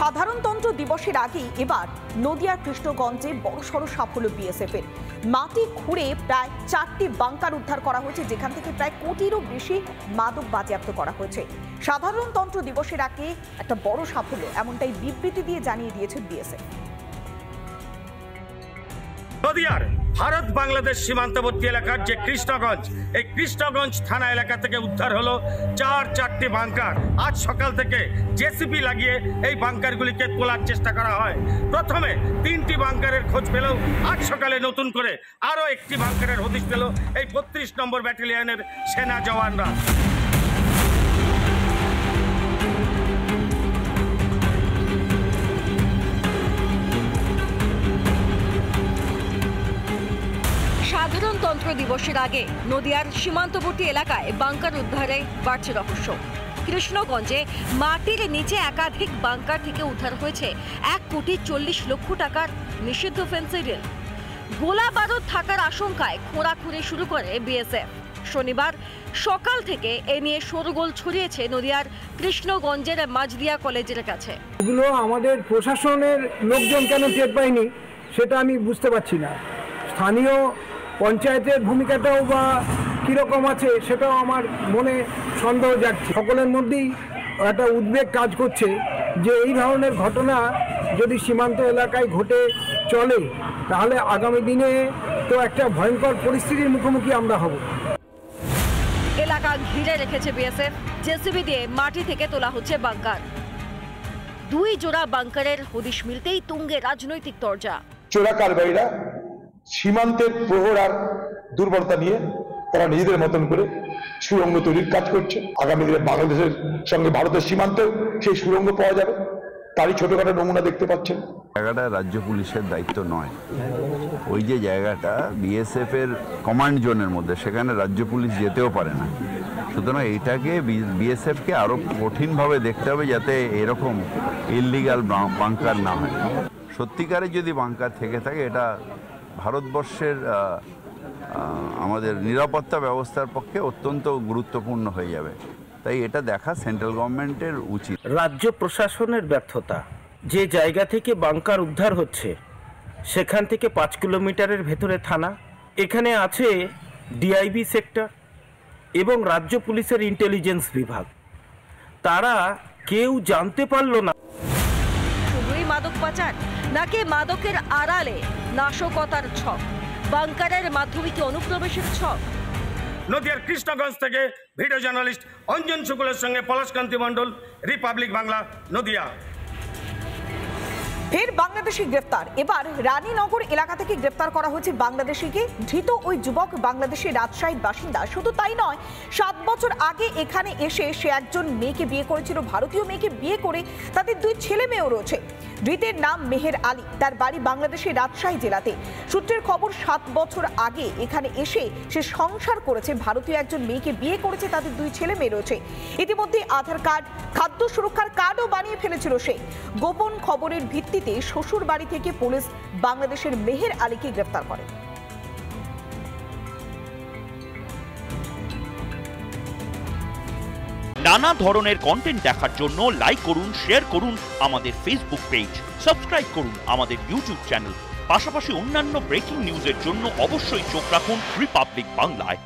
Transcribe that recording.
সাধারণতন্ত্র দিবসের আগেই এবার নদিয়ার কৃষ্ণগঞ্জে বড়সড় সাফল্য বিএসএফ এর। মাটি খুঁড়ে প্রায় 4টি বাংকার উদ্ধার করা হয়েছে, যেখান থেকে প্রায় কোটিরও বেশি মাদক বাজেয়াপ্ত করা হয়েছে। সাধারণতন্ত্র দিবসের আগে একটা বড় সাফল্য, এমনটাই বিবৃতি দিয়ে জানিয়ে দিয়েছে বিএসএফ। নদিয়ার ভারত বাংলাদেশ সীমান্তবর্তী এলাকার যে কৃষ্ণগঞ্জ, এই কৃষ্ণগঞ্জ থানা এলাকা থেকে উদ্ধার হলো 4টি বাংকার। আজ সকাল থেকে জেসিবি লাগিয়ে এই বাংকারগুলিকে তোলার চেষ্টা করা হয়। প্রথমে 3টি বাংকারের খোঁজ পেলেও আজ সকালে নতুন করে আরও একটি বাংকারের হদিশ পেল এই 32 নম্বর ব্যাটালিয়নের সেনা জওয়ানরা। সাধারণতন্ত্র দিবসের আগে নদিয়ার সীমান্তবর্তী এলাকায় বাংকার উদ্ধারে বাড়ছে রহস্য। কৃষ্ণগঞ্জে মাটির নিচে একাধিক বাংকার থেকে উদ্ধার হয়েছে 1,40,00,000 টাকার নিষিদ্ধ ফেন্সিডিল। গোলা বারুদ থাকার আশঙ্কায় খোঁড়াখুঁড়ি শুরু করে বিএসএফ। শনিবার সকাল থেকে এ নিয়ে শোরগোল ছড়িয়েছে নদিয়ার কৃষ্ণগঞ্জের মাঝদিয়া কলেজের কাছে। এগুলো আমাদের প্রশাসনের লোকজন কেন টের পায়নি সেটা আমি বুঝতে পারছি না। স্থানীয় পঞ্চায়েতের ভূমিকাটাও বা কীরকম আছে সেটাও আমার মনে সন্দেহ যাচ্ছে। সকলের মধ্যেই একটা উদ্বেগ কাজ করছে যে এই ধরনের ঘটনা যদি সীমান্ত এলাকায় ঘটে চলে তাহলে আগামী দিনে তো একটা ভয়ঙ্কর পরিস্থিতির মুখোমুখি আমরা হব। এলাকা ঘিরে রেখেছে বিএসএফ। জেসিবি দিয়ে মাটি থেকে তোলা হচ্ছে বাংকার। 2 জোড়া বাংকারের হদিশ মিলতেই তুঙ্গে রাজনৈতিক তরজা। চোরা কারবারিরা সীমান্তের প্রহর আর দুর্বলতা নিয়ে তারা নিজেদের মতন করে সুড়ঙ্গ তৈরির কাজ করছে। আগামী দিনে বাংলাদেশের সঙ্গে ভারতের সীমান্তেও সেই সুড়ঙ্গ পাওয়া যাবে, তারই ছোটখাটো নমুনা দেখতে পাচ্ছেন। জায়গাটা রাজ্য পুলিশের দায়িত্ব নয়, ওই যে জায়গাটা বিএসএফ এর কমান্ড জোনের মধ্যে, সেখানে রাজ্য পুলিশ যেতেও পারে না। সুতরাং এইটাকে বিএসএফকে আরো কঠিনভাবে দেখতে হবে যাতে এরকম ইললিগাল বাংকার না হয়। সত্যিকারে যদি বাংকার থেকে থাকে এটা ভারতবর্ষের আমাদের নিরাপত্তা ব্যবস্থার পক্ষে অত্যন্ত গুরুত্বপূর্ণ হয়ে যাবে। তাই এটা দেখা সেন্ট্রাল গভর্নমেন্টের উচিত। রাজ্য প্রশাসনের ব্যর্থতা। যে জায়গা থেকে বাংকার উদ্ধার হচ্ছে সেখান থেকে 5 কিলোমিটারের ভেতরে থানা, এখানে আছে ডিআইবি সেক্টর এবং রাজ্য পুলিশের ইন্টেলিজেন্স বিভাগ। তারা কেউ জানতে পারল না। শুধুই মাদক পাচার নাকি মাদকের আড়ালে নাশকতার ছক, বাংকারের মাধ্যমে কি অনুপ্রবেশের ছক? নদিয়ার কৃষ্ণগঞ্জ থেকে ভিডিও জার্নালিস্ট অঞ্জন শুক্লের সঙ্গে পলাশকান্তি মণ্ডল, রিপাবলিক বাংলা, নদিয়া। ফের বাংলাদেশি গ্রেফতার। এবার রানীনগর এলাকা থেকে গ্রেফতার করা হয়েছে বাংলাদেশিকে। ধৃত ওই যুবক বাংলাদেশের রাজশাহীর বাসিন্দা। শুধু তাই নয়, 7 বছর আগে এখানে এসে সে একজন মেয়েকে বিয়ে করেছিল। ভারতীয় মেয়েকে বিয়ে করে তাদের 2 ছেলে মেয়েও রয়েছে। ধৃতের নাম মেহের আলী, তার বাড়ি বাংলাদেশের রাজশাহী জেলাতে। সূত্রের খবর, 7 বছর আগে এখানে এসে সে সংসার করেছে, ভারতীয় একজন মেয়েকে বিয়ে করেছে, তাদের 2 ছেলে মেয়ে রয়েছে। ইতিমধ্যে আধার কার্ড, খাদ্য সুরক্ষার কার্ডও বানিয়ে ফেলেছিল সে। গোপন খবরের ভিত্তিতে শ্বশুর বাড়ি থেকে পুলিশ বাংলাদেশের মেহের আলীকে গ্রেফতার করে। নানা ধরনের কন্টেন্ট দেখার জন্য লাইক করুন, শেয়ার করুন আমাদের ফেসবুক পেজ, সাবস্ক্রাইব করুন আমাদের ইউটিউব চ্যানেল। পাশাপাশি অন্যান্য ব্রেকিং নিউজের জন্য অবশ্যই চোখ রাখুন রিপাবলিক বাংলায়।